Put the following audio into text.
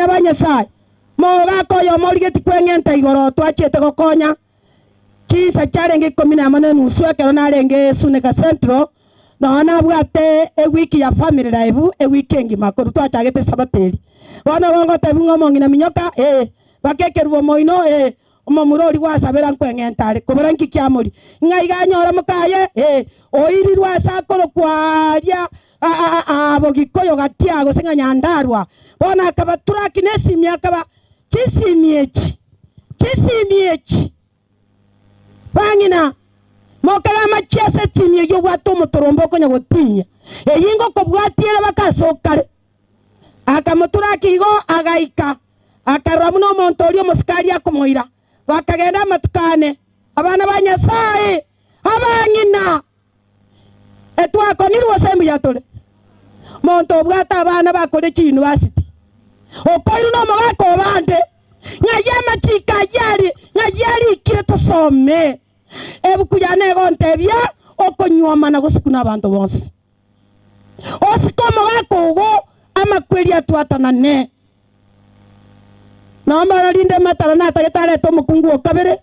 bana ba Nyasaye mogakoyo morigeti kweng'enta igoro twachete gokonya chisa charenge 14 ekero narenge Sunika Central nona bwate ewiki ya family life ewiki engima koru twachagete sabateri bana bongo tebungo mongina minyoka bakekerwo moino omomurori gwasabera nkweng'entare kubera nki kiamori ng'aiga nyora mukaye oirirwa sakoro kwaria abogikoyo gatiago singa nyandarwa bona akaba turaki nesimi akaba chisimiechi bangina mokaga machiase chimie yo bwato motorombo konya gotinya eyingo kobwatiere bakasokare akamoturaki igo agaika akarwa muno montori omusikari akomoira bakagenda matukane abana ba Nyasaye abangina etwakonirwo sembu yatore monto obwata abana bakore chi university okoiru no mogako bande ngayama chika yari kire tusome ebukuyane gontebya okonywa na gusukuna abantu bonse osikomo bakogo amakweri atwatanane namba rinde matara na tagetare to mukungu okabere